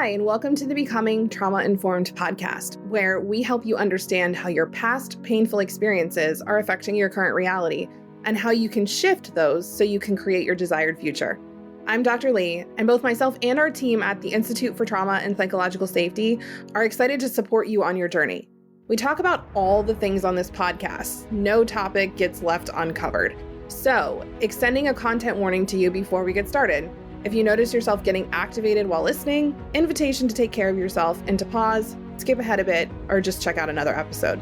Hi, and welcome to the Becoming Trauma-Informed podcast, where we help you understand how your past painful experiences are affecting your current reality and how you can shift those so you can create your desired future. I'm Dr. Lee, and both myself and our team at the Institute for Trauma and Psychological Safety are excited to support you on your journey. We talk about all the things on this podcast. No topic gets left uncovered. So, extending a content warning to you before we get started. If you notice yourself getting activated while listening, invitation to take care of yourself and to pause, skip ahead a bit, or just check out another episode.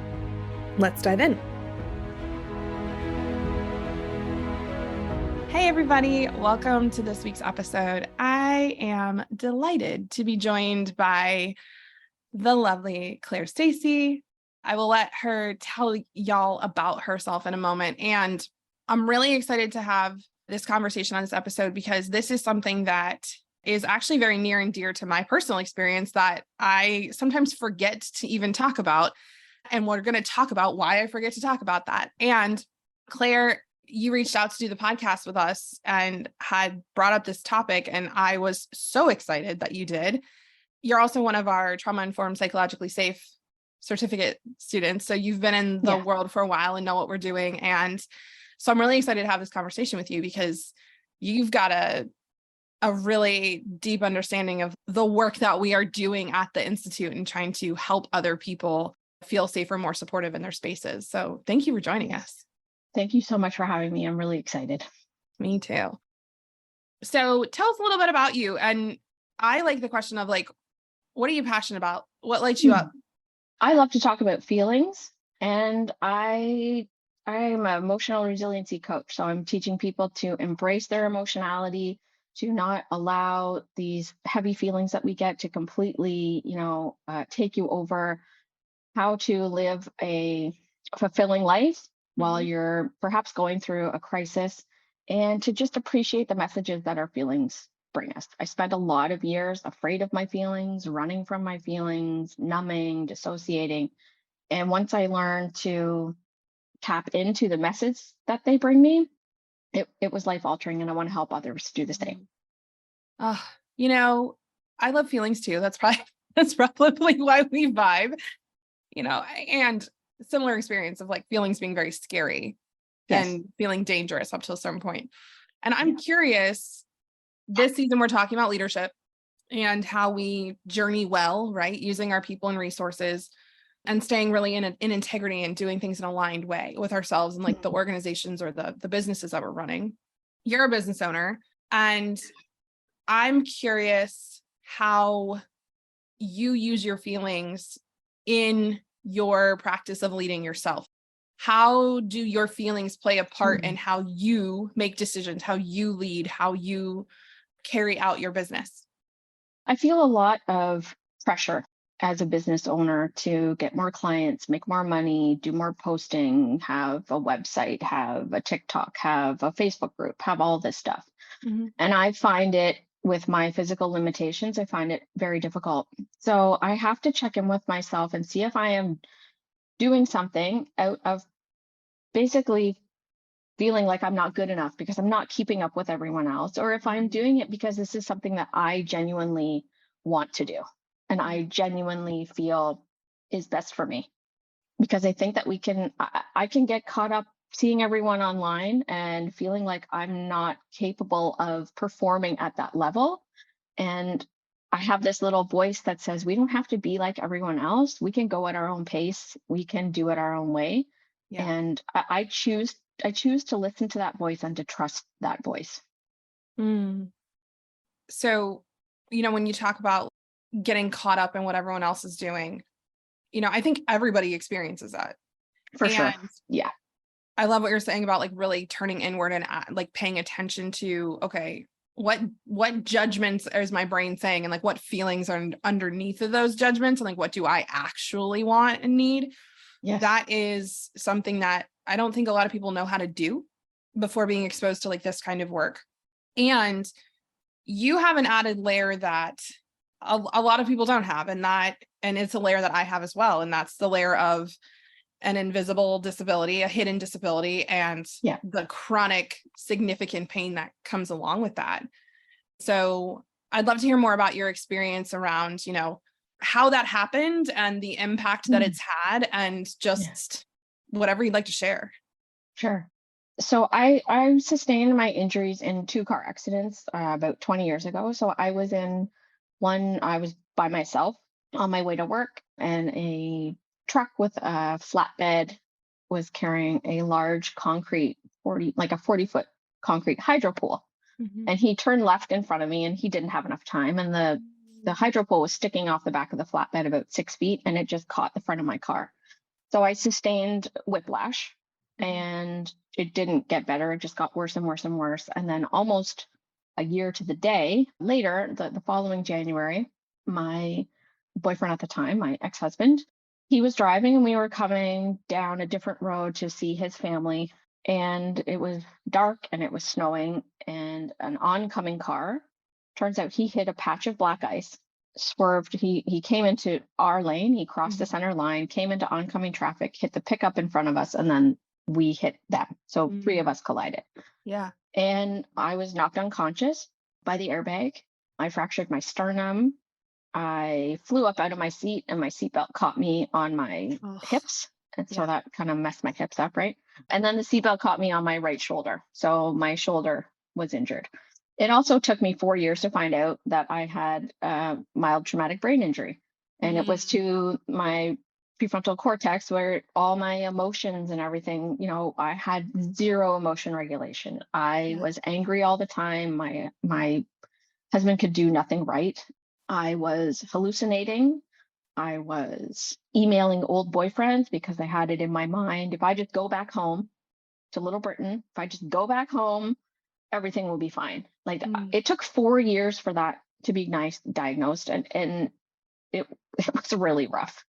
Let's dive in. Hey everybody, welcome to this week's episode. I am delighted to be joined by the lovely Claire Stacy. I will let her tell y'all about herself in a moment, and I'm really excited to have this conversation on this episode because this is something that is actually very near and dear to my personal experience that I sometimes forget to even talk about. And we're going to talk about why I forget to talk about that. And Claire, you reached out to do the podcast with us and had brought up this topic, and I was so excited that you did. You're also one of our trauma-informed psychologically safe certificate students. So you've been in the world for a while and know what we're doing. And so I'm really excited to have this conversation with you because you've got a really deep understanding of the work that we are doing at the Institute and trying to help other people feel safer, more supportive in their spaces. So thank you for joining us. Thank you so much for having me. I'm really excited. Me too. So tell us a little bit about you. And I like the question of what are you passionate about? What lights you up? I love to talk about feelings, and I'm an emotional resiliency coach. So I'm teaching people to embrace their emotionality, to not allow these heavy feelings that we get to completely, take you over, how to live a fulfilling life while you're perhaps going through a crisis, and to just appreciate the messages that our feelings bring us. I spent a lot of years afraid of my feelings, running from my feelings, numbing, dissociating. And once I learned to tap into the message that they bring me, it was life altering, and I want to help others do the same. I love feelings too. That's probably why we vibe, and similar experience of feelings being very scary and feeling dangerous up to a certain point. And I'm curious, this season we're talking about leadership and how we journey well, right? Using our people and resources and staying really in integrity and doing things in an aligned way with ourselves and the organizations or the businesses that we're running. You're a business owner, and I'm curious how you use your feelings in your practice of leading yourself. How do your feelings play a part in how you make decisions, how you lead, how you carry out your business? I feel a lot of pressure as a business owner to get more clients, make more money, do more posting, have a website, have a TikTok, have a Facebook group, have all this stuff. And I find it, with my physical limitations, I find it very difficult. So I have to check in with myself and see if I am doing something out of basically feeling like I'm not good enough because I'm not keeping up with everyone else, or if I'm doing it because this is something that I genuinely want to do and I genuinely feel is best for me. Because I think that I can get caught up seeing everyone online and feeling like I'm not capable of performing at that level. And I have this little voice that says, we don't have to be like everyone else. We can go at our own pace. We can do it our own way. Yeah. And I choose to listen to that voice and to trust that voice. So, when you talk about getting caught up in what everyone else is doing, I think everybody experiences that. For sure. Yeah. I love what you're saying about really turning inward and paying attention to, okay, what judgments is my brain saying, and what feelings are underneath of those judgments, and what do I actually want and need? Yes. That is something that I don't think a lot of people know how to do before being exposed to this kind of work. And you have an added layer that a lot of people don't have, and it's a layer that I have as well. And that's the layer of an invisible disability, a hidden disability, and the chronic significant pain that comes along with that. So I'd love to hear more about your experience around, how that happened and the impact that it's had, and Yeah, just whatever you'd like to share. sure. So I sustained my injuries in two car accidents about 20 years ago. So I was in one, I was by myself on my way to work, and a truck with a flatbed was carrying a large concrete 40-foot concrete hydro pool. Mhm. And he turned left in front of me, and he didn't have enough time. And the hydro pole was sticking off the back of the flatbed about 6 feet, and it just caught the front of my car. So I sustained whiplash, and it didn't get better. It just got worse and worse and worse. And then almost a year to the day later, the following January, my boyfriend at the time, my ex-husband, he was driving, and we were coming down a different road to see his family. And it was dark and it was snowing, and an oncoming car, turns out he hit a patch of black ice, swerved. He came into our lane, he crossed the center line, came into oncoming traffic, hit the pickup in front of us, and then we hit them. So three of us collided. Yeah. And I was knocked unconscious by the airbag. I fractured my sternum. I flew up out of my seat, and my seatbelt caught me on my Ugh. hips. And so Yeah. that kind of messed my hips up, right? And then the seatbelt caught me on my right shoulder. So my shoulder was injured. It also took me 4 years to find out that I had mild traumatic brain injury. And it was to my prefrontal cortex, where all my emotions and everything, I had zero emotion regulation. I was angry all the time. My husband could do nothing right. I was hallucinating. I was emailing old boyfriends because I had it in my mind, if I just go back home to Little Britain, if I just go back home, everything will be fine. Like it took 4 years for that to be diagnosed, and it was really rough.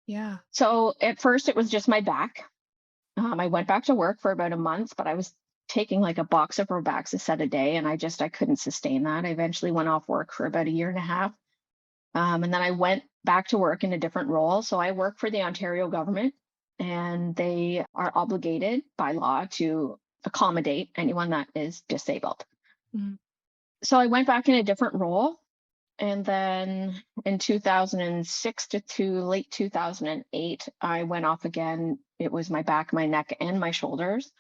Yeah. So at first it was just my back. I went back to work for about a month, but I was taking like a box of Robaxacet a day, and I couldn't sustain that. I eventually went off work for about a year and a half. And then I went back to work in a different role. So I work for the Ontario government, and they are obligated by law to accommodate anyone that is disabled. Mhm. So I went back in a different role. And then in 2006 to late 2008, I went off again. It was my back, my neck, and my shoulders.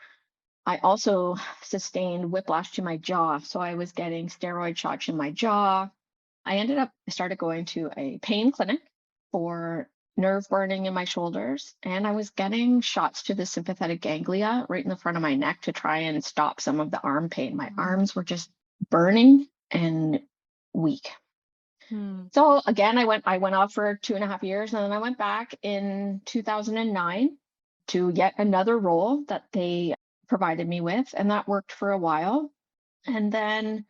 I also sustained whiplash to my jaw. So I was getting steroid shots in my jaw. I started going to a pain clinic for nerve burning in my shoulders, and I was getting shots to the sympathetic ganglia right in the front of my neck to try and stop some of the arm pain. My arms were just burning and weak. So again, I went off for 2.5 years, and then I went back in 2009 to yet another role that they provided me with, and that worked for a while. And then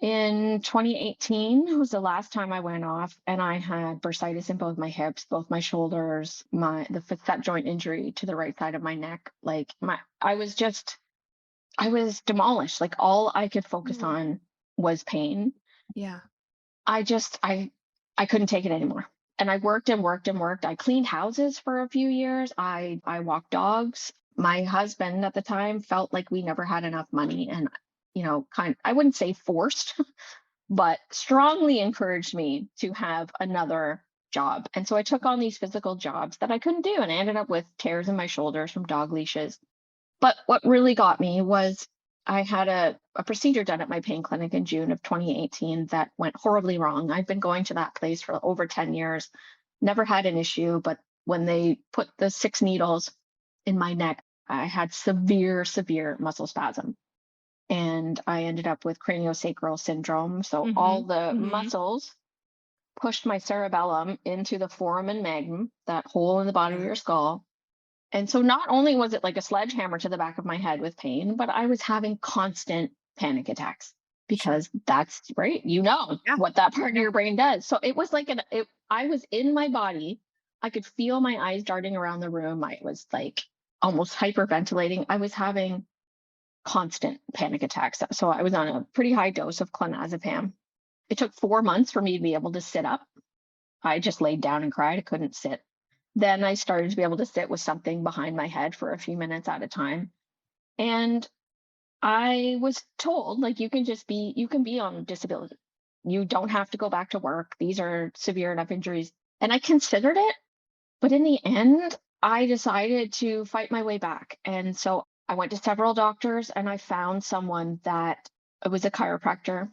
in 2018 was the last time I went off, and I had bursitis in both my hips, both my shoulders, the facet joint injury to the right side of my neck. I was demolished. Like all I could focus on was pain. Yeah. I couldn't take it anymore. And I worked and worked and worked. I cleaned houses for a few years. I walked dogs. My husband at the time felt like we never had enough money, and I wouldn't say forced, but strongly encouraged me to have another job. And so I took on these physical jobs that I couldn't do, and I ended up with tears in my shoulders from dog leashes. But what really got me was I had a procedure done at my pain clinic in June of 2018 that went horribly wrong. I've been going to that place for over 10 years, never had an issue. But when they put the 6 needles in my neck, I had severe, severe muscle spasm. And I ended up with craniosacral syndrome. So all the muscles pushed my cerebellum into the foramen magnum, that hole in the bottom of your skull. And so not only was it like a sledgehammer to the back of my head with pain, but I was having constant panic attacks, because that's right. What that part of your brain does. So it was like I was in my body. I could feel my eyes darting around the room. I was like almost hyperventilating. I was having constant panic attacks. So I was on a pretty high dose of clonazepam. It took 4 months for me to be able to sit up. I just laid down and cried. I couldn't sit. Then I started to be able to sit with something behind my head for a few minutes at a time. And I was told, like, you can be on disability. You don't have to go back to work. These are severe enough injuries. And I considered it, but in the end, I decided to fight my way back. And so I went to several doctors and I found someone that it was a chiropractor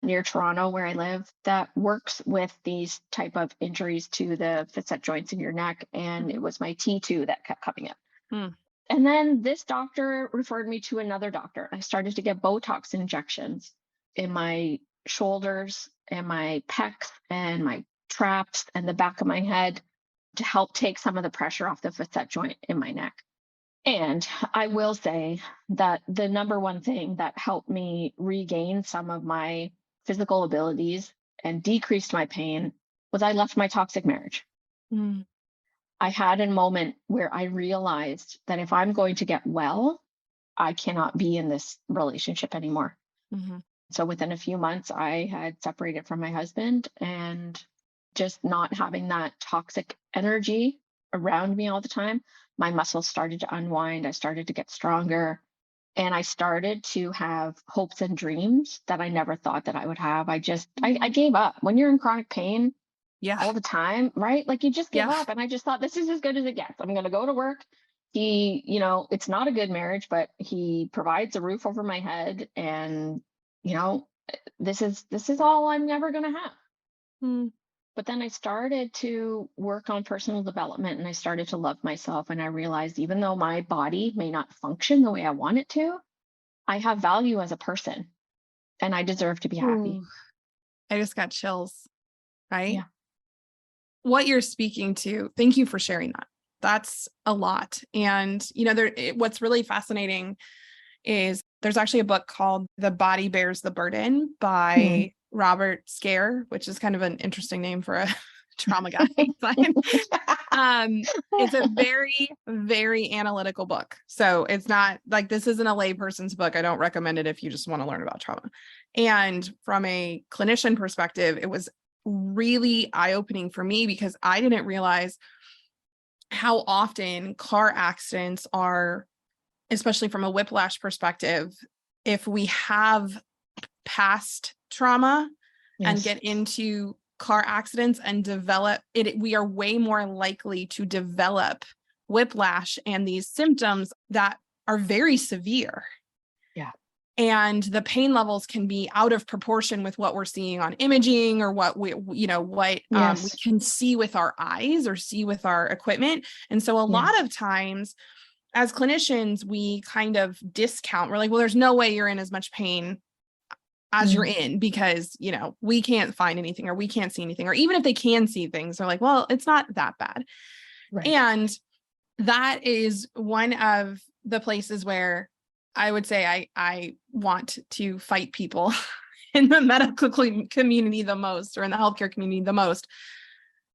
near Toronto where I live that works with these type of injuries to the facet joints in your neck. And it was my T2 that kept coming up. Hmm. And then this doctor referred me to another doctor. I started to get Botox injections in my shoulders and my pecs and my traps and the back of my head to help take some of the pressure off the facet joint in my neck. And I will say that the number one thing that helped me regain some of my physical abilities and decreased my pain was I left my toxic marriage. Hmm. I had a moment where I realized that if I'm going to get well, I cannot be in this relationship anymore. Mm-hmm. So within a few months, I had separated from my husband, and just not having that toxic energy around me all the time, my muscles started to unwind. I started to get stronger, and I started to have hopes and dreams that I never thought that I would have. I gave up. When you're in chronic pain Yeah. all the time, right? Like you just give Yeah. up. And I just thought, this is as good as it gets. I'm going to go to work. It's not a good marriage, but he provides a roof over my head, and this is all I'm never going to have. Hmm. But then I started to work on personal development, and I started to love myself. And I realized even though my body may not function the way I want it to, I have value as a person and I deserve to be happy. Ooh, I just got chills, right? Yeah. What you're speaking to, thank you for sharing that. That's a lot. And, what's really fascinating is there's actually a book called The Body Bears the Burden by Robert Scare, which is kind of an interesting name for a trauma guy. It's a very, very analytical book. So it's not like, this isn't a layperson's book. I don't recommend it if you just want to learn about trauma. And from a clinician perspective, it was really eye-opening for me because I didn't realize how often car accidents are, especially from a whiplash perspective, if we have past trauma and get into car accidents and develop it, we are way more likely to develop whiplash and these symptoms that are very severe. Yeah. And the pain levels can be out of proportion with what we're seeing on imaging or what we can see with our eyes or see with our equipment. And so a lot of times as clinicians, we kind of discount. We're like, well, there's no way you're in as much pain as you're in because, we can't find anything or we can't see anything. Or even if they can see things, they're like, well, it's not that bad. Right. And that is one of the places where I would say I want to fight people in the medical community the most, or in the healthcare community the most,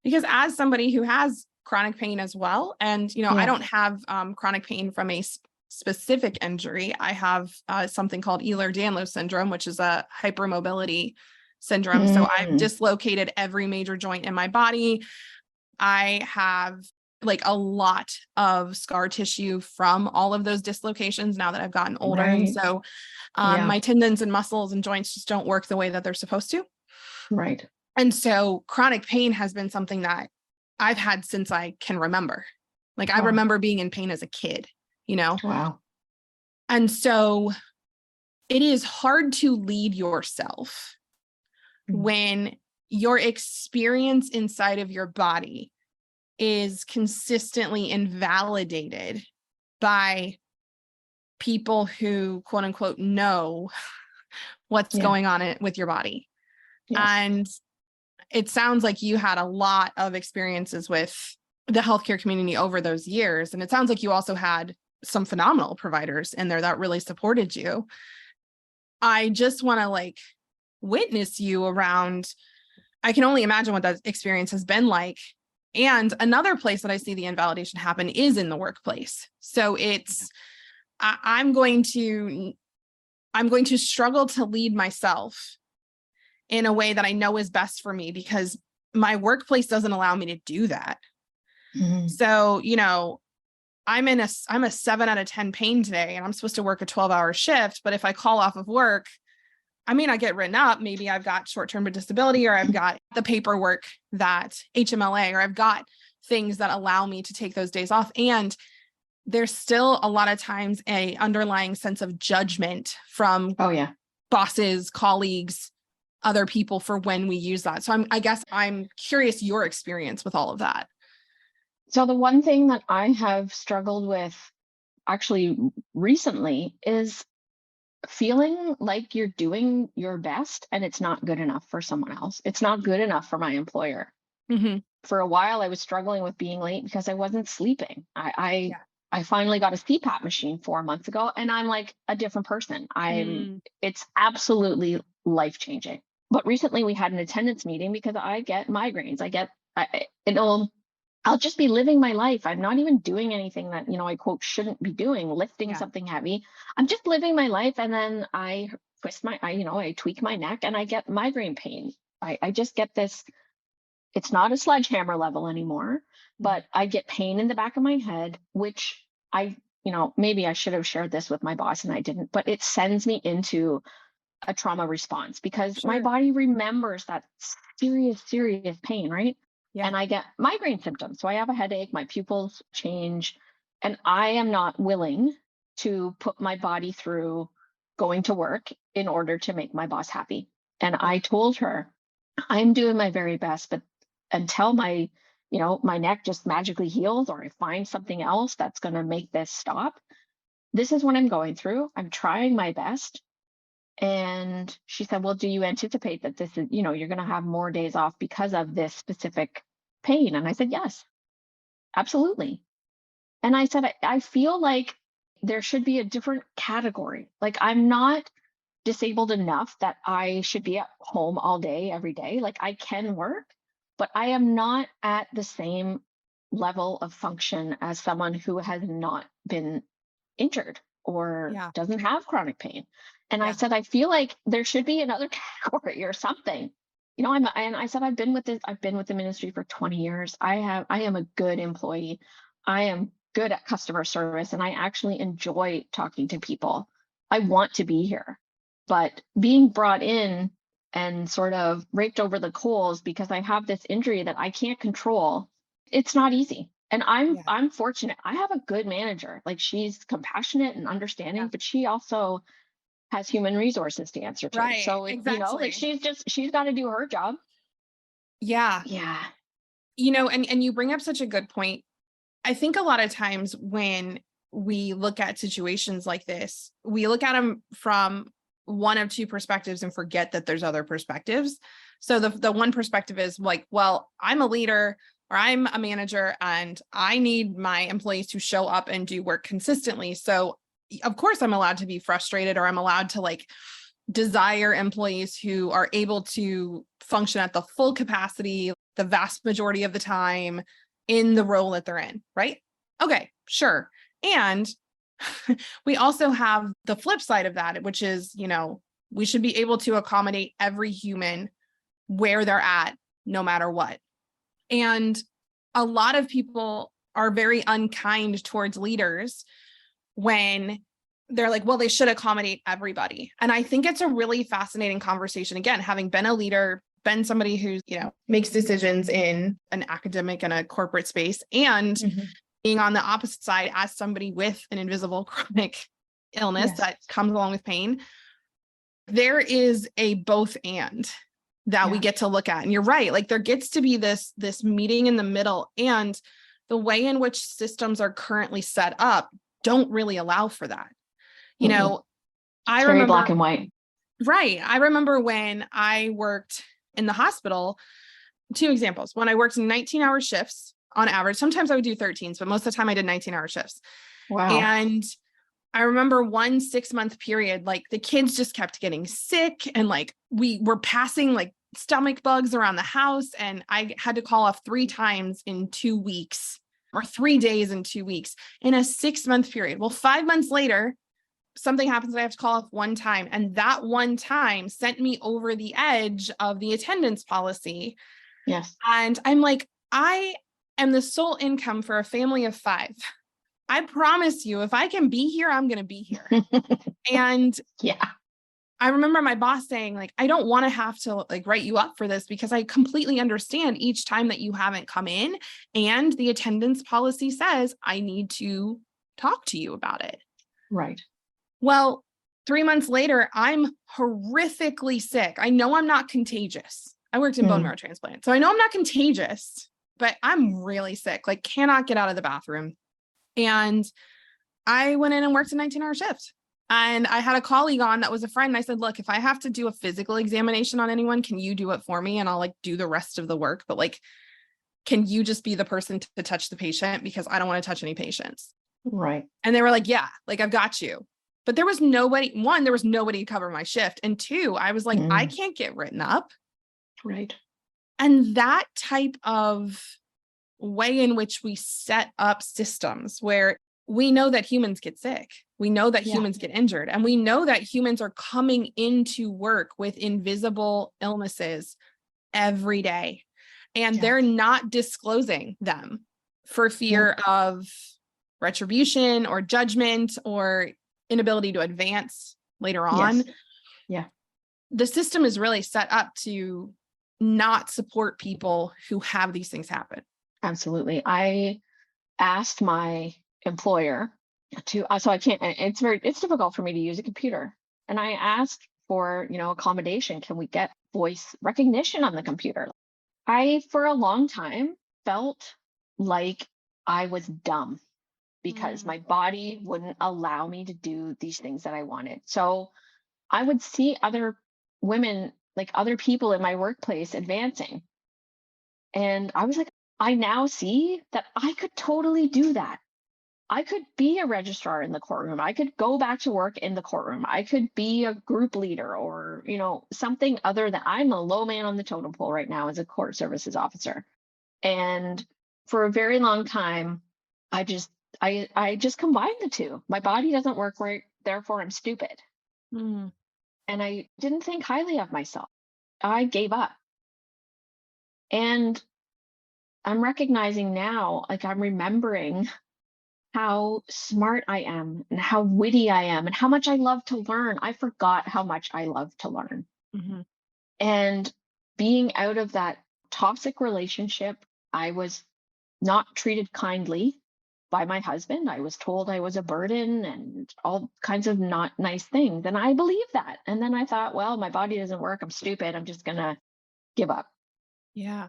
because as somebody who has chronic pain as well, and I don't have chronic pain from a specific injury. I have something called Ehlers-Danlos syndrome, which is a hypermobility syndrome. So I've dislocated every major joint in my body. I have like a lot of scar tissue from all of those dislocations now that I've gotten older. Right. And so my tendons and muscles and joints just don't work the way that they're supposed to. Right. And so chronic pain has been something that I've had since I can remember. Like I remember being in pain as a kid, Wow. And so it is hard to lead yourself when your experience inside of your body is consistently invalidated by people who, quote unquote, know what's going on with your body. Yes. And it sounds like you had a lot of experiences with the healthcare community over those years. And it sounds like you also had some phenomenal providers in there that really supported you. I just want to witness you around. I can only imagine what that experience has been like. And another place that I see the invalidation happen is in the workplace. So I'm going to struggle to lead myself in a way that I know is best for me because my workplace doesn't allow me to do that. So, I'm a 7 out of 10 pain today and I'm supposed to work a 12-hour shift, but if I call off of work, I may not get written up. Maybe I've got short-term disability, or I've got the paperwork that HMLA, or I've got things that allow me to take those days off. And there's still a lot of times a underlying sense of judgment from Oh yeah. bosses, colleagues, other people for when we use that. So I guess I'm curious your experience with all of that. So the one thing that I have struggled with actually recently is feeling like you're doing your best and it's not good enough for someone else. It's not good enough for my employer. Mm-hmm. For a while, I was struggling with being late because I wasn't sleeping. Yeah. I finally got a CPAP machine 4 months ago, and I'm like a different person. It's absolutely life changing. But recently we had an attendance meeting because I get migraines. I'll just be living my life. I'm not even doing anything that, I quote, shouldn't be doing, lifting something heavy. I'm just living my life. And then I I tweak my neck and I get migraine pain. I just get this, it's not a sledgehammer level anymore, but I get pain in the back of my head, which maybe I should have shared this with my boss and I didn't, but it sends me into a trauma response because my body remembers that serious, serious pain, right? Yeah. And I get migraine symptoms. So I have a headache, my pupils change, and I am not willing to put my body through going to work in order to make my boss happy. And I told her, I'm doing my very best, but until my neck just magically heals or I find something else that's going to make this stop, this is what I'm going through. I'm trying my best. And she said, well, do you anticipate that this is, you're going to have more days off because of this specific pain? And I said, yes, absolutely. And I said, I feel like there should be a different category. Like I'm not disabled enough that I should be at home all day, every day. Like I can work, but I am not at the same level of function as someone who has not been injured or doesn't have chronic pain. And I said, I feel like there should be another category or something. And I said, I've been with the ministry for 20 years. I am a good employee. I am good at customer service and I actually enjoy talking to people. I want to be here. But being brought in and sort of raked over the coals because I have this injury that I can't control, it's not easy. And I'm fortunate. I have a good manager. Like she's compassionate and understanding, but she also has human resources to answer to. Right. So Exactly. she's got to do her job. Yeah. Yeah. And you bring up such a good point. I think a lot of times when we look at situations like this, we look at them from one of two perspectives and forget that there's other perspectives. So the one perspective is like, well, I'm a leader or I'm a manager and I need my employees to show up and do work consistently. So of course I'm allowed to be frustrated, or I'm allowed to desire employees who are able to function at the full capacity, the vast majority of the time in the role that they're in, right? Okay, sure. And we also have the flip side of that, which is, we should be able to accommodate every human where they're at, no matter what. And a lot of people are very unkind towards leaders when they're like, well, they should accommodate everybody. And I think it's a really fascinating conversation. Again, having been a leader, been somebody who, makes decisions in an academic and a corporate space, and being on the opposite side as somebody with an invisible chronic illness that comes along with pain, there is a both and that we get to look at. And you're right. Like there gets to be this meeting in the middle, and the way in which systems are currently set up don't really allow for that. I remember very black and white. Right. I remember when I worked in the hospital, 2 examples. When I worked 19-hour shifts on average, sometimes I would do 13s, but most of the time I did 19-hour shifts. Wow. And I remember one 6-month period, the kids just kept getting sick, and we were passing stomach bugs around the house, and I had to call off 3 times in 2 weeks, or 3 days in 2 weeks in a 6-month period. Well, 5 months later, something happens that I have to call off 1 time. And that 1 time sent me over the edge of the attendance policy. Yes. And I'm like, I am the sole income for a family of 5. I promise you, if I can be here, I'm going to be here. And I remember my boss saying, like, I don't want to have to like write you up for this because I completely understand each time that you haven't come in and the attendance policy says I need to talk to you about it. Right. Well, 3 months later, I'm horrifically sick. I know I'm not contagious. I worked in bone marrow transplant. So I know I'm not contagious, but I'm really sick, like cannot get out of the bathroom. And I went in and worked a 19-hour shift. And I had a colleague on that was a friend. And I said, look, if I have to do a physical examination on anyone, can you do it for me? And I'll like do the rest of the work. But like, can you just be the person to touch the patient? Because I don't want to touch any patients. Right. And they were like, yeah, like I've got you. But there was nobody, one, there was nobody to cover my shift. And two, I was like, I can't get written up. Right. And that type of way in which we set up systems where we know that humans get sick. We know that humans get injured, and we know that humans are coming into work with invisible illnesses every day, and they're not disclosing them for fear of retribution or judgment or inability to advance later on. Yeah. The system is really set up to not support people who have these things happen. Absolutely. I asked my employer to, so I can't, it's difficult for me to use a computer. And I asked for, accommodation. Can we get voice recognition on the computer? I, for a long time, felt like I was dumb because my body wouldn't allow me to do these things that I wanted. So I would see other women, like other people in my workplace advancing. And I was like, I now see that I could totally do that. I could be a registrar in the courtroom. I could go back to work in the courtroom. I could be a group leader or, something other than I'm a low man on the totem pole right now as a court services officer. And for a very long time, I just combined the two. My body doesn't work right, therefore I'm stupid. And I didn't think highly of myself. I gave up. And I'm recognizing now, like I'm remembering how smart I am and how witty I am and how much I love to learn. I forgot how much I love to learn. And being out of that toxic relationship, I was not treated kindly by my husband. I was told I was a burden and all kinds of not nice things. And I believed that. And then I thought, well, my body doesn't work. I'm stupid. I'm just going to give up. Yeah.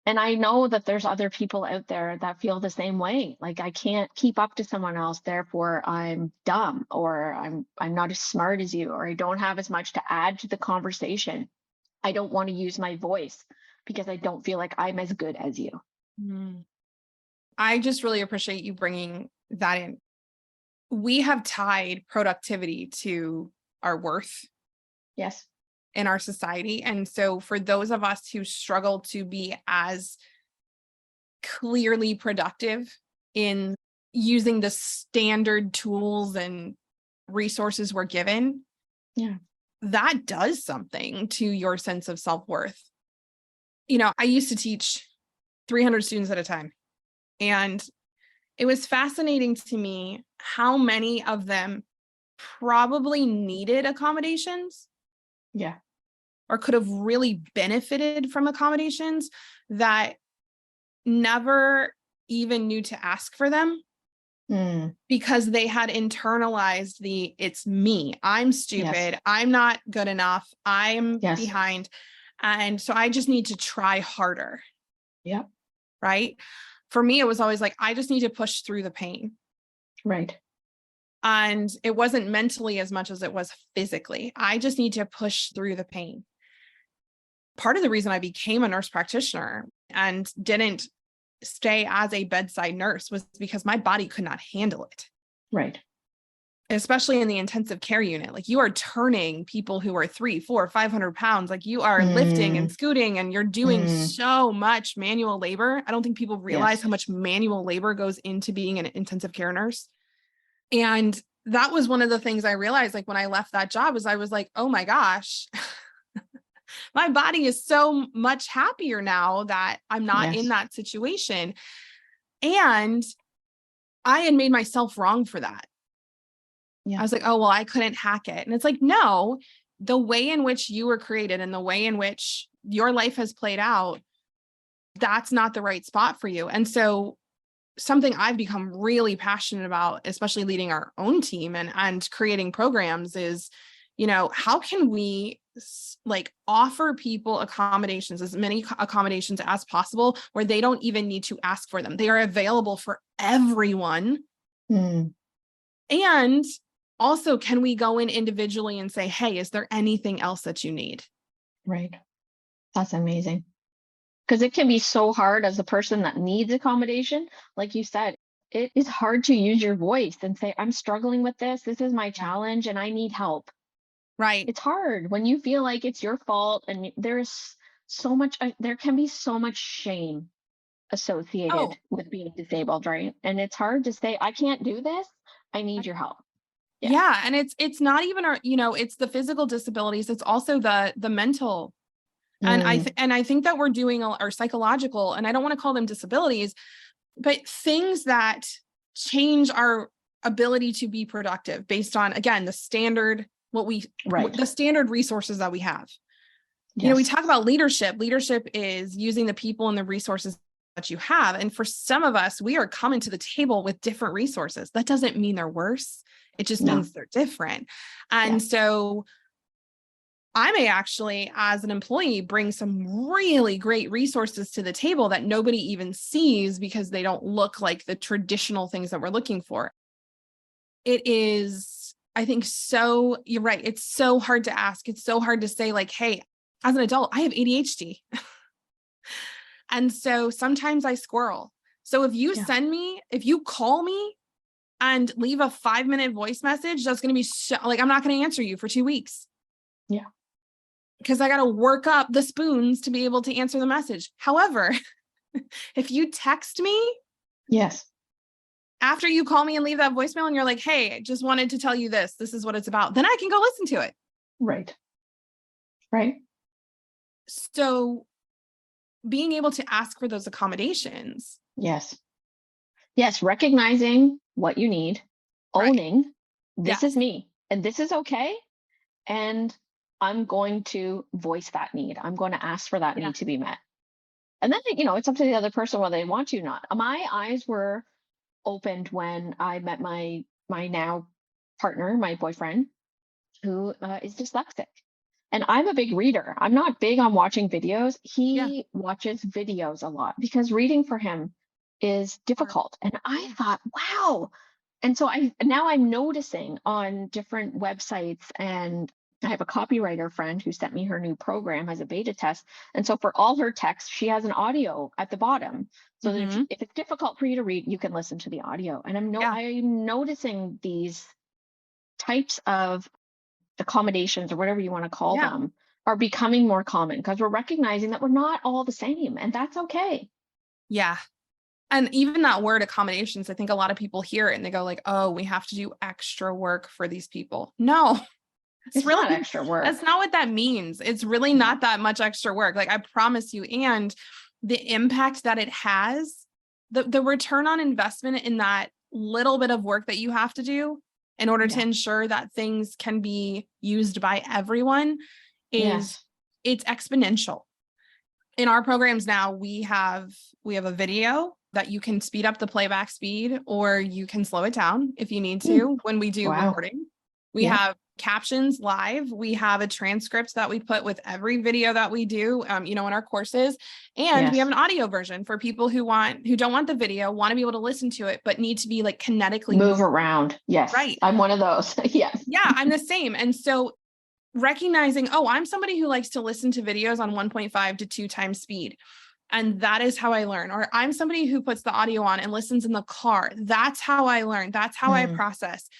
And I know that there's other people out there that feel the same way. Like I can't keep up to someone else, therefore I'm dumb, or I'm not as smart as you, or I don't have as much to add to the conversation. I don't want to use my voice because I don't feel like I'm as good as you. I just really appreciate you bringing that in. We have tied productivity to our worth. Yes. In our society. And so for those of us who struggle to be as clearly productive in using the standard tools and resources we're given, that does something to your sense of self-worth. I used to teach 300 students at a time, and it was fascinating to me how many of them probably needed accommodations. Yeah. Or could have really benefited from accommodations that never even knew to ask for them because they had internalized it's me. I'm stupid. I'm not good enough. I'm behind. And so I just need to try harder. Yep. Right. For me, it was always like, I just need to push through the pain. Right. And it wasn't mentally as much as it was physically. I just need to push through the pain. Part of the reason I became a nurse practitioner and didn't stay as a bedside nurse was because my body could not handle it. Right. Especially in the intensive care unit. Like you are turning people who are 300, 400, 500 pounds. Like you are lifting and scooting and you're doing so much manual labor. I don't think people realize how much manual labor goes into being an intensive care nurse. And that was one of the things I realized, like when I left that job, is I was like, oh my gosh, my body is so much happier now that I'm not in that situation. And I had made myself wrong for that. I was like, oh, well, I couldn't hack it. And it's like, no, the way in which you were created and the way in which your life has played out, that's not the right spot for you. And so something I've become really passionate about, especially leading our own team and creating programs, is, how can we like offer people accommodations, as many accommodations as possible, where they don't even need to ask for them. They are available for everyone. And also, can we go in individually and say, hey, is there anything else that you need? Right. That's amazing. Because it can be so hard as a person that needs accommodation. Like you said, it is hard to use your voice and say, I'm struggling with this. This is my challenge and I need help. Right. It's hard when you feel like it's your fault, and there's so much, there can be so much shame associated with being disabled, right? And it's hard to say, I can't do this. I need your help. Yeah. And it's not even our, it's the physical disabilities. It's also the mental. And I think that we're doing our psychological, and I don't want to call them disabilities, but things that change our ability to be productive based on, again, the standard, the standard resources that we have. Yes. We talk about leadership. Leadership is using the people and the resources that you have. And for some of us, we are coming to the table with different resources. That doesn't mean they're worse. It just means they're different. And so I may actually, as an employee, bring some really great resources to the table that nobody even sees because they don't look like the traditional things that we're looking for. It is, I think, you're right. It's so hard to ask. It's so hard to say, like, hey, as an adult, I have ADHD. And so sometimes I squirrel. So if you if you call me and leave a 5-minute voice message, that's going to be I'm not going to answer you for 2 weeks. Yeah. Because I got to work up the spoons to be able to answer the message. However, if you text me, after you call me and leave that voicemail and you're like, hey, I just wanted to tell you this is what it's about, then I can go listen to it. Right. So being able to ask for those accommodations. Yes. Recognizing what you need, owning this is me and this is okay. And I'm going to voice that need. I'm going to ask for that need to be met. And then, it's up to the other person whether they want to or not. My eyes were opened when I met my now partner, my boyfriend, who is dyslexic. And I'm a big reader. I'm not big on watching videos. He watches videos a lot because reading for him is difficult. And I thought, wow. And so now I'm noticing on different websites, and I have a copywriter friend who sent me her new program as a beta test. And so for all her text, she has an audio at the bottom. So that if it's difficult for you to read, you can listen to the audio. And I'm noticing these types of accommodations, or whatever you want to call them, are becoming more common because we're recognizing that we're not all the same, and that's okay. Yeah. And even that word accommodations, I think a lot of people hear it and they go like, oh, we have to do extra work for these people. No, it's really not extra work. That's not what that means. It's really not that much extra work. Like, I promise you. And the impact that it has, the return on investment in that little bit of work that you have to do in order to ensure that things can be used by everyone it's exponential. In our programs now, we have a video that you can speed up the playback speed, or you can slow it down if you need to when we do recording. We have captions live. We have a transcript that we put with every video that we do, in our courses. And we have an audio version for people who don't want the video, want to be able to listen to it, but need to be like kinetically move around. Yes. Right. I'm one of those. Yes. Yeah, I'm the same. And so recognizing, I'm somebody who likes to listen to videos on 1.5 to 2 times speed. And that is how I learn. Or I'm somebody who puts the audio on and listens in the car. That's how I learn. That's how I process.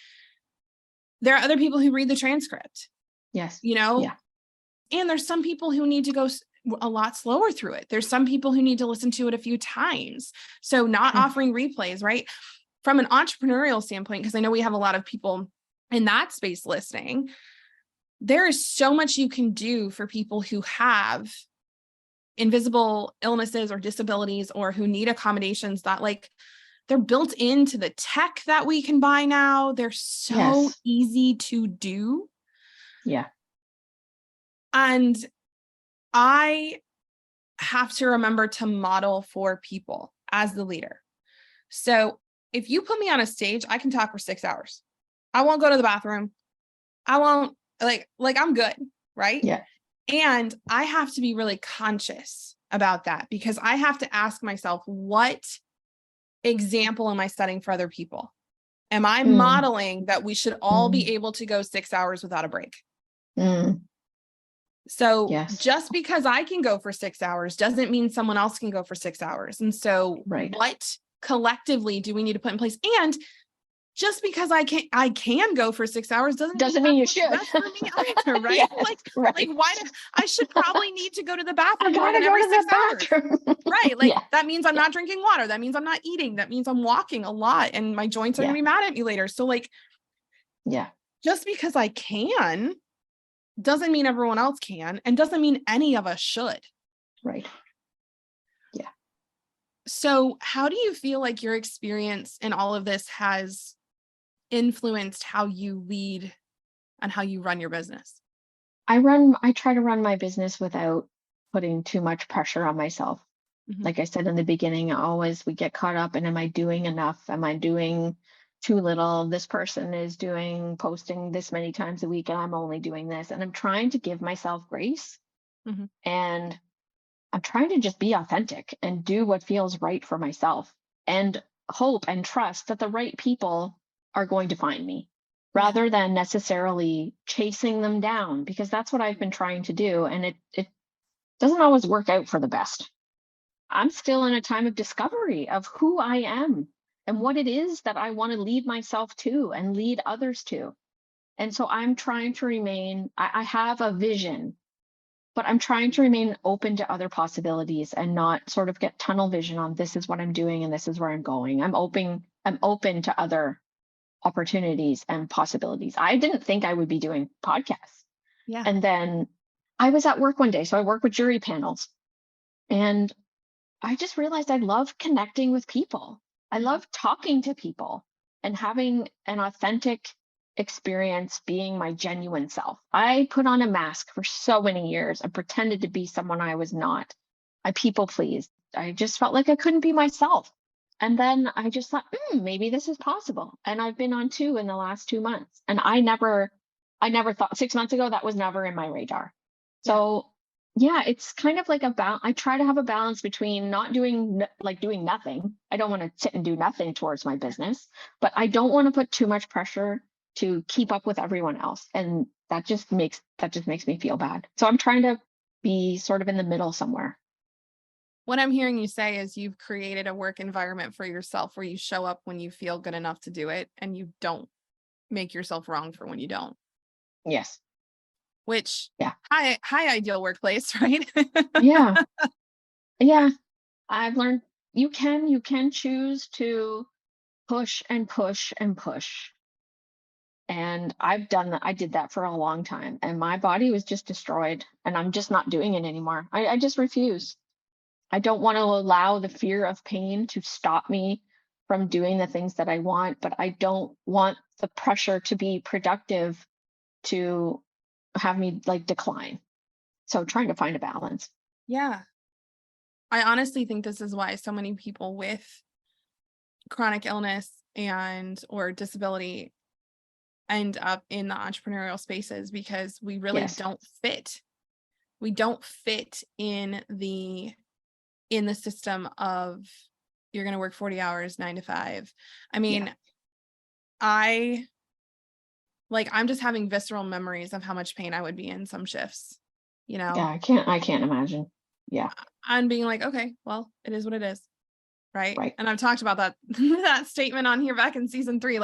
There are other people who read the transcript. Yes. And there's some people who need to go a lot slower through it. There's some people who need to listen to it a few times. So not offering replays, right? From an entrepreneurial standpoint, because I know we have a lot of people in that space listening, there is so much you can do for people who have invisible illnesses or disabilities, or who need accommodations that they're built into the tech that we can buy now. They're so Yes. easy to do. Yeah. And I have to remember to model for people as the leader. So if you put me on a stage, I can talk for 6 hours. I won't go to the bathroom. I won't like I'm good, right? Yeah. And I have to be really conscious about that because I have to ask myself, what example am I setting for other people? Am I modeling that we should all be able to go 6 hours without a break? So Yes. just because I can go for 6 hours doesn't mean someone else can go for 6 hours. And so what collectively do we need to put in place? And just because I can go for 6 hours doesn't mean you should. That's for me either, right? Yes, like why I should probably need to go to the bathroom more than go every to 6 the hours. bathroom. Right. Like that means I'm not drinking water. That means I'm not eating. That means I'm walking a lot and my joints are gonna be mad at me later. So like, just because I can doesn't mean everyone else can and doesn't mean any of us should. Right. Yeah. So how do you feel like your experience in all of this has influenced how you lead and how you run your business? I try to run my business without putting too much pressure on myself. Like I said in the beginning, we get caught up in, am I doing enough? Am I doing too little? This person is posting this many times a week and I'm only doing this. And I'm trying to give myself grace and I'm trying to just be authentic and do what feels right for myself and hope and trust that the right people are going to find me rather than necessarily chasing them down, because that's what I've been trying to do. And it doesn't always work out for the best. I'm still in a time of discovery of who I am and what it is that I want to lead myself to and lead others to. And so I'm trying to I have a vision, but I'm trying to remain open to other possibilities and not sort of get tunnel vision on this is what I'm doing and this is where I'm going. I'm open to other opportunities and possibilities. I didn't think I would be doing podcasts. Yeah. And then I was at work one day. So I work with jury panels and I just realized I love connecting with people. I love talking to people and having an authentic experience being my genuine self. I put on a mask for so many years and pretended to be someone I was not. I people pleased. I just felt like I couldn't be myself. And then I just thought, maybe this is possible. And I've been on 2 in the last 2 months. And I never thought 6 months ago, that was never in my radar. So yeah, it's kind of like I try to have a balance between not doing nothing. I don't want to sit and do nothing towards my business, but I don't want to put too much pressure to keep up with everyone else. And that just makes me feel bad. So I'm trying to be sort of in the middle somewhere. What I'm hearing you say is you've created a work environment for yourself where you show up when you feel good enough to do it and you don't make yourself wrong for when you don't. Yes. Which high ideal workplace, right? Yeah. I've learned you can choose to push and push and push. And I've done that. I did that for a long time and my body was just destroyed and I'm just not doing it anymore. I just refuse. I don't want to allow the fear of pain to stop me from doing the things that I want, but I don't want the pressure to be productive to have me decline. So trying to find a balance. Yeah. I honestly think this is why so many people with chronic illness or disability end up in the entrepreneurial spaces, because we really don't fit. We don't fit in the system of you're going to work 40 hours, 9 to 5. I mean, I'm just having visceral memories of how much pain I would be in some shifts, Yeah, I can't imagine. Yeah. And being like, okay, well, it is what it is. Right. And I've talked about that statement on here back in season 3,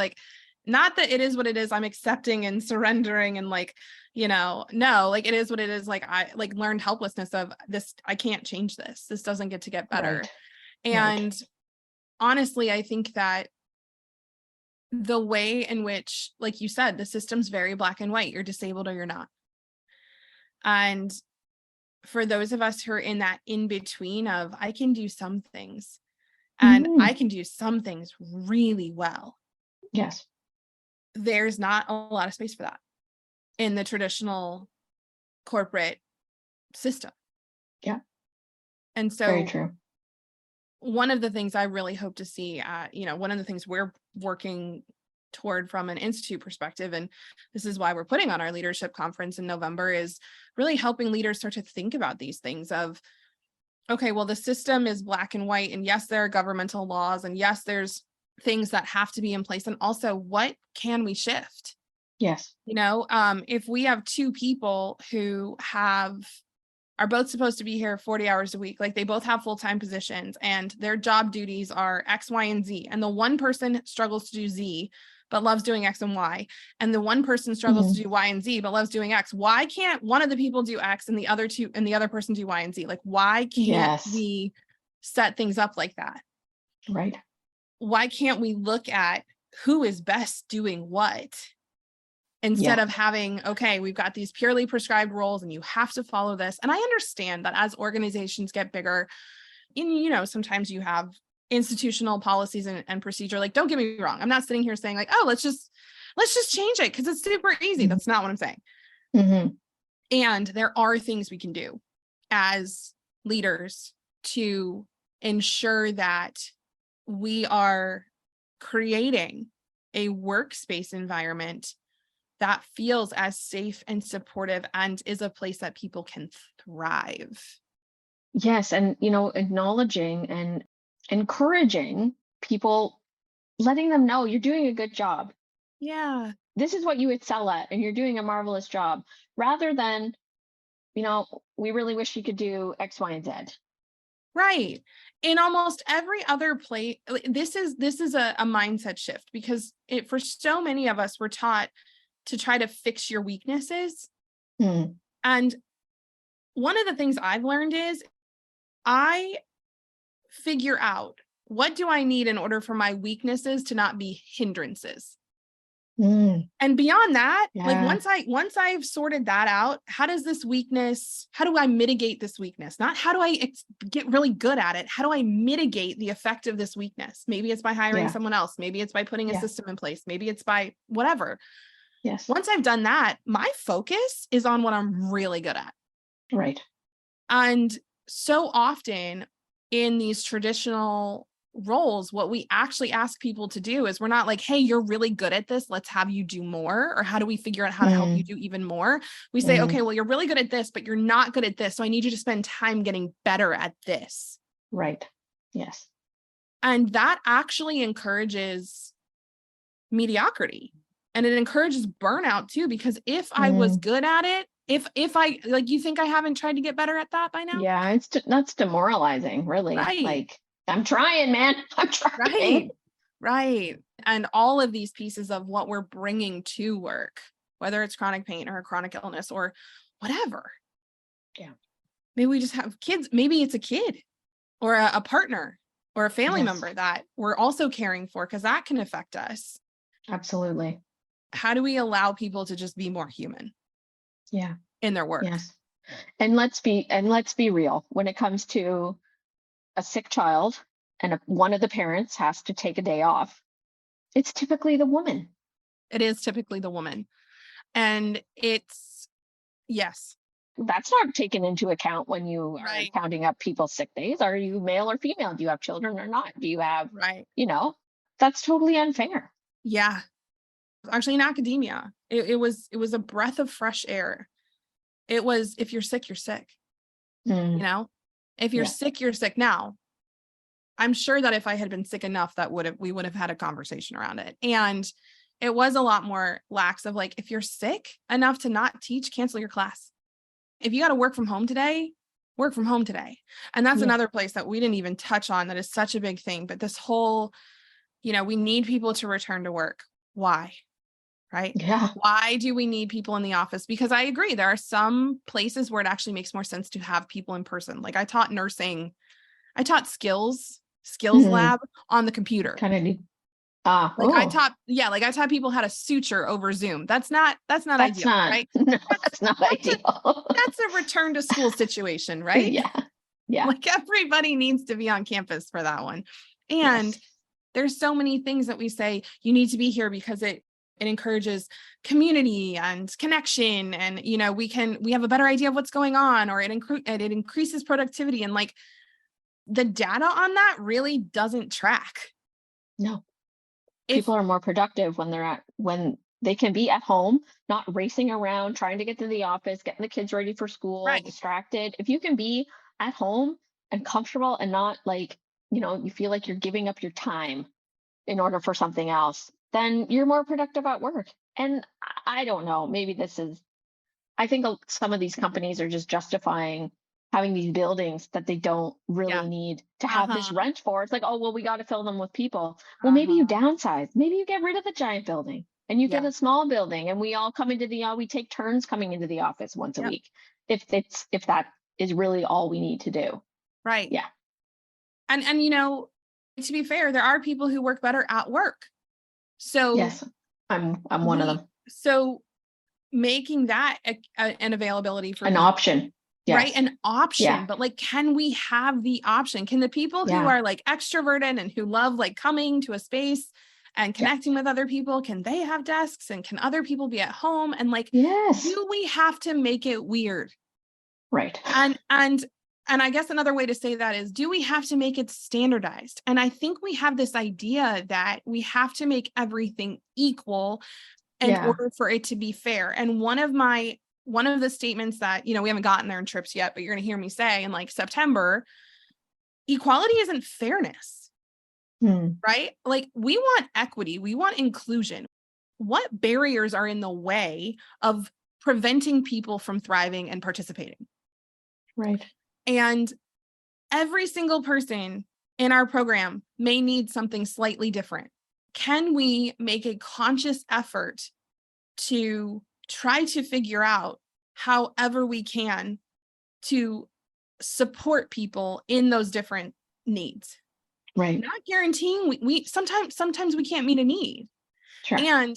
not that it is what it is. I'm accepting and surrendering and no, it is what it is. I learned helplessness of this. I can't change this. This doesn't get to get better. And honestly, I think that the way in which, like you said, the system's very black and white, you're disabled or you're not. And for those of us who are in that in between of, I can do some things and I can do some things really well. Yes. There's not a lot of space for that in the traditional corporate system. Yeah. And so Very true. one of the things I really hope to see, one of the things we're working toward from an institute perspective, and this is why we're putting on our leadership conference in November, is really helping leaders start to think about these things of, okay, well, the system is black and white, and yes, there are governmental laws, and yes, there's things that have to be in place, and also what can we shift? Yes. If we have two people who are both supposed to be here 40 hours a week, like they both have full-time positions and their job duties are X, Y, and Z, and the one person struggles to do Z but loves doing X and Y, and the one person struggles to do Y and Z but loves doing X, why can't one of the people do X and the other person do Y and Z? Like, why can't we set things up like that? Right. Why can't we look at who is best doing what, instead of having, okay, we've got these purely prescribed roles and you have to follow this? And I understand that as organizations get bigger, sometimes you have institutional policies and procedure. Like, don't get me wrong, I'm not sitting here saying like, oh, let's just change it because it's super easy. That's not what I'm saying. And there are things we can do as leaders to ensure that we are creating a workspace environment that feels as safe and supportive and is a place that people can thrive. Yes. And, acknowledging and encouraging people, letting them know you're doing a good job. Yeah. This is what you excel at, and you're doing a marvelous job, rather than, we really wish you could do X, Y, and Z. Right. In almost every other place, this is a mindset shift, because for so many of us, we're taught to try to fix your weaknesses. And one of the things I've learned is I figure out, what do I need in order for my weaknesses to not be hindrances? And beyond that, like once I've sorted that out, how do I mitigate this weakness? Not how do I get really good at it? How do I mitigate the effect of this weakness? Maybe it's by hiring someone else. Maybe it's by putting a system in place. Maybe it's by whatever. Yes. Once I've done that, my focus is on what I'm really good at. Right. And so often in these traditional roles, what we actually ask people to do is, we're not like, hey, you're really good at this, let's have you do more. Or how do we figure out how to help you do even more? We say, okay, well, you're really good at this, but you're not good at this. So I need you to spend time getting better at this. Right. Yes. And that actually encourages mediocrity. And it encourages burnout too, because if I was good at it, if I, like, you think I haven't tried to get better at that by now? Yeah, that's demoralizing, really. Right. Like, I'm trying, man. I'm trying. Right. And all of these pieces of what we're bringing to work, whether it's chronic pain or a chronic illness or whatever. Yeah. Maybe we just have kids. Maybe it's a kid or a partner or a family member that we're also caring for, because that can affect us. Absolutely. How do we allow people to just be more human? Yeah. In their work. Yes. And let's be real. When it comes to a sick child and one of the parents has to take a day off, it's typically the woman. It is typically the woman. And yes. That's not taken into account when you are counting up people's sick days. Are you male or female? Do you have children or not? Do you have, that's totally unfair. Yeah. Actually, in academia, it was a breath of fresh air. It was, if you're sick, you're sick. If you're sick, you're sick. Now, I'm sure that if I had been sick enough, we would have had a conversation around it. And it was a lot more lax of like, if you're sick enough to not teach, cancel your class. If you got to work from home today, work from home today. And that's another place that we didn't even touch on that is such a big thing. But this whole, we need people to return to work. Why? Right? Yeah. Why do we need people in the office? Because I agree, there are some places where it actually makes more sense to have people in person. Like I taught skills lab on the computer. Kind of neat. I taught people how to suture over Zoom. That's not ideal, right? No, that's not ideal. That's a return to school situation, right? Yeah. Like everybody needs to be on campus for that one. And Yes. there's so many things that we say, you need to be here because it encourages community and connection. And, we have a better idea of what's going on, or it increases productivity. And like the data on that really doesn't track. No. If People are more productive when they can be at home, not racing around, trying to get to the office, getting the kids ready for school, Right. distracted. If you can be at home and comfortable and not like, you feel like you're giving up your time in order for something else, then you're more productive at work. And I don't know, maybe I think some of these companies are just justifying having these buildings that they don't really Yeah. need to have this Uh-huh. rent for. It's like, oh, well, we got to fill them with people. Well, maybe you Uh-huh. downsize. Maybe you get rid of the giant building and you get Yeah. a small building, and we all come we take turns coming into the office once a Yep. week. If that is really all we need to do. Right. Yeah. And to be fair, there are people who work better at work. So Yes. I'm one of them. So making that an availability for An people, option. right? Yes. An option. Yeah. But like, can we have the option? Can the people who Yeah. are like extroverted and who love like coming to a space and connecting with other people, can they have desks, and can other people be at home? And like, Yes. do we have to make it weird? Right. And I guess another way to say that is, do we have to make it standardized? And I think we have this idea that we have to make everything equal in order for it to be fair. And one of the statements that, we haven't gotten there in trips yet, but you're going to hear me say in like September, equality isn't fairness, right? Like we want equity, we want inclusion. What barriers are in the way of preventing people from thriving and participating? Right. And every single person in our program may need something slightly different. Can we make a conscious effort to try to figure out however we can to support people in those different needs? Right. Not guaranteeing we sometimes we can't meet a need. Sure. And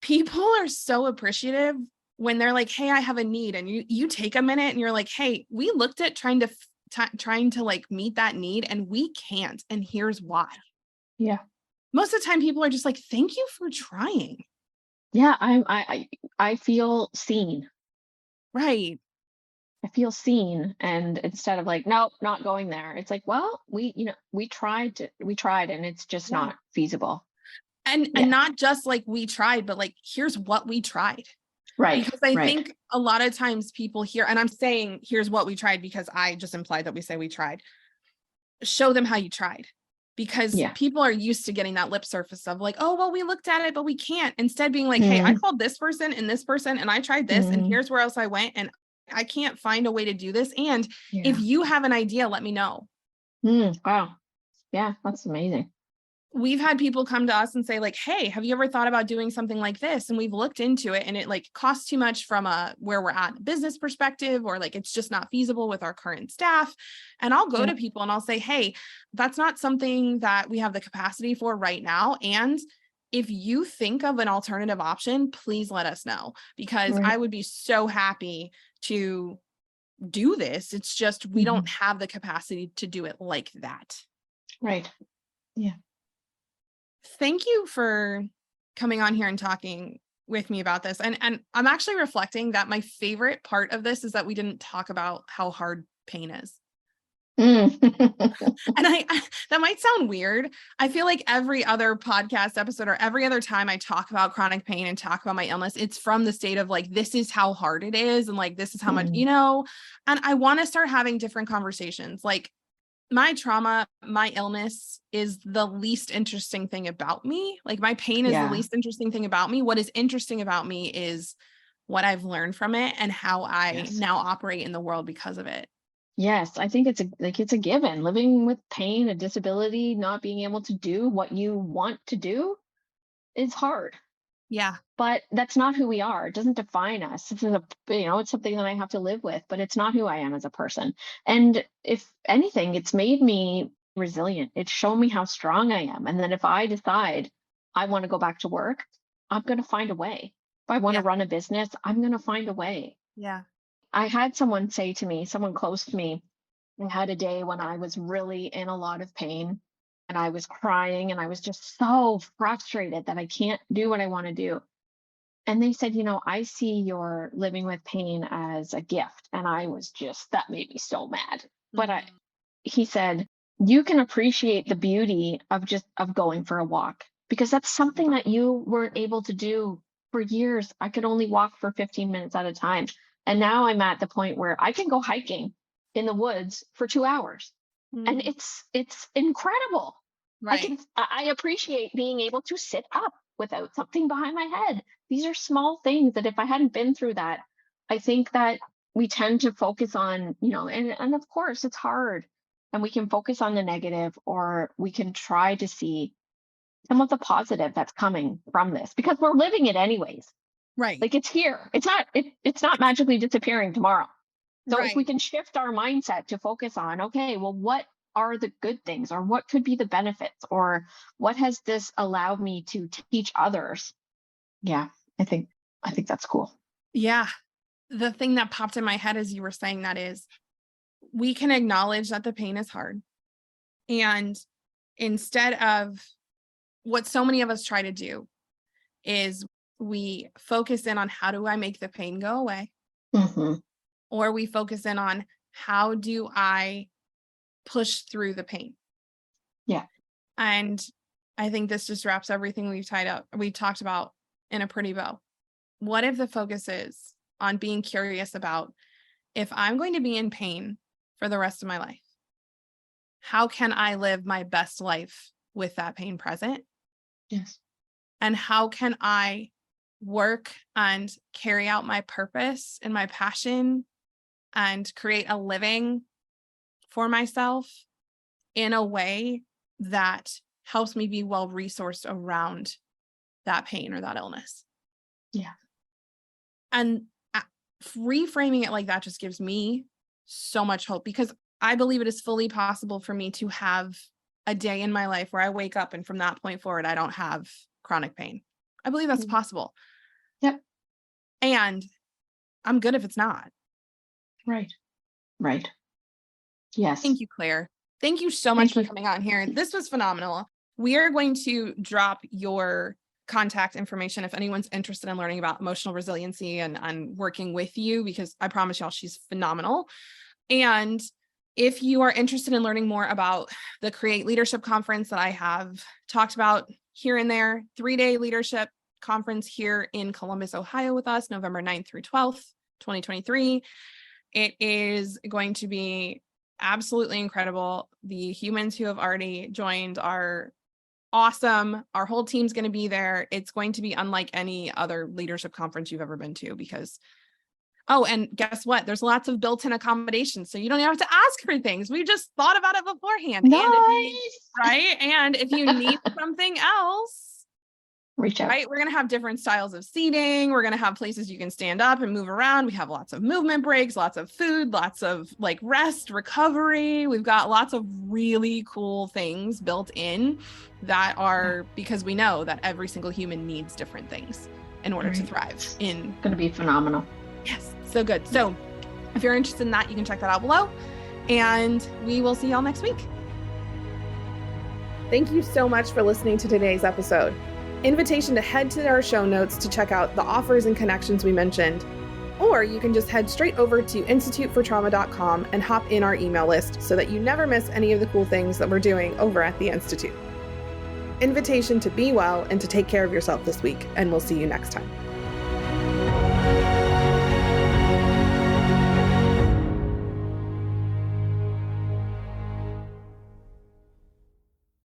people are so appreciative when they're like, hey, I have a need. And you take a minute and you're like, hey, we looked at trying to like meet that need, and we can't. And here's why. Yeah. Most of the time people are just like, thank you for trying. Yeah. I feel seen. Right. I feel seen. And instead of like, nope, not going there. It's like, well, we tried and it's just not feasible. And not just like we tried, but like, here's what we tried. Right. Because I think a lot of times people hear, and I'm saying, here's what we tried because I just implied that we say we tried. Show them how you tried. Because people are used to getting that lip surface of like, oh, well, we looked at it, but we can't. Instead being like, hey, I called this person and this person, and I tried this, and here's where else I went, and I can't find a way to do this. And if you have an idea, let me know. Wow. Yeah, that's amazing. We've had people come to us and say like, hey, have you ever thought about doing something like this? And we've looked into it, and it like costs too much from where we're at business perspective, or like, it's just not feasible with our current staff. And I'll go to people and I'll say, hey, that's not something that we have the capacity for right now. And if you think of an alternative option, please let us know, because I would be so happy to do this. It's just, we don't have the capacity to do it like that. Right. Yeah. Thank you for coming on here and talking with me about this. And I'm actually reflecting that my favorite part of this is that we didn't talk about how hard pain is. And that might sound weird. I feel like every other podcast episode or every other time I talk about chronic pain and talk about my illness, it's from the state of like, this is how hard it is. And like, this is how much, and I want to start having different conversations. Like, my trauma, my illness is the least interesting thing about me. Like, my pain is the least interesting thing about me. What is interesting about me is what I've learned from it and how I now operate in the world because of it. Yes, I think it's a given. Living with pain, a disability, not being able to do what you want to do is hard. Yeah. But that's not who we are. It doesn't define us. This is it's something that I have to live with, but it's not who I am as a person. And if anything, it's made me resilient. It's shown me how strong I am. And then if I decide I want to go back to work, I'm going to find a way. If I want to run a business, I'm going to find a way. Yeah. I had someone say to me, someone close to me, I had a day when I was really in a lot of pain. and I was crying and I was just so frustrated that I can't do what I want to do. And they said, I see your living with pain as a gift. And I was just, that made me so mad. But he said, you can appreciate the beauty of going for a walk, because that's something that you weren't able to do for years. I could only walk for 15 minutes at a time. And now I'm at the point where I can go hiking in the woods for 2 hours. And it's incredible. Right. I appreciate being able to sit up without something behind my head. These are small things that if I hadn't been through that, I think that we tend to focus on, and of course it's hard, and we can focus on the negative, or we can try to see some of the positive that's coming from this, because we're living it anyways. Right. Like, it's here. It's not magically disappearing tomorrow. So Right. if we can shift our mindset to focus on, okay, well, what are the good things, or what could be the benefits, or what has this allowed me to teach others? Yeah, I think that's cool. Yeah. The thing that popped in my head as you were saying that is, we can acknowledge that the pain is hard. And instead of what so many of us try to do is we focus in on how do I make the pain go away? Or we focus in on how do I push through the pain? Yeah. And I think this just wraps everything we talked about in a pretty bow. What if the focus is on being curious about, if I'm going to be in pain for the rest of my life, how can I live my best life with that pain present? Yes. And how can I work and carry out my purpose and my passion and create a living for myself in a way that helps me be well resourced around that pain or that illness? Yeah. And reframing it like that just gives me so much hope, because I believe it is fully possible for me to have a day in my life where I wake up and from that point forward, I don't have chronic pain. I believe that's possible. Yep. And I'm good if it's not. Right. Yes. Thank you, Claire. Thank you so much for coming on here. This was phenomenal. We are going to drop your contact information if anyone's interested in learning about emotional resiliency and working with you, because I promise y'all, she's phenomenal. And if you are interested in learning more about the Create Leadership Conference that I have talked about here and there, 3-day leadership conference here in Columbus, Ohio with us, November 9th through 12th, 2023. It is going to be absolutely incredible. The humans who have already joined are awesome. Our whole team's going to be there. It's going to be unlike any other leadership conference you've ever been to, because and guess what? There's lots of built-in accommodations, so you don't have to ask for things. We just thought about it beforehand. Nice. And if you need something else, reach out. Right? We're going to have different styles of seating. We're going to have places you can stand up and move around. We have lots of movement breaks, lots of food, lots of rest, recovery. We've got lots of really cool things built in that are, because we know that every single human needs different things in order to thrive. It's going to be phenomenal. Yes. So good. So if you're interested in that, you can check that out below, and we will see y'all next week. Thank you so much for listening to today's episode. Invitation to head to our show notes to check out the offers and connections we mentioned, or you can just head straight over to institutefortrauma.com and hop in our email list so that you never miss any of the cool things that we're doing over at the Institute. Invitation to be well and to take care of yourself this week, and we'll see you next time.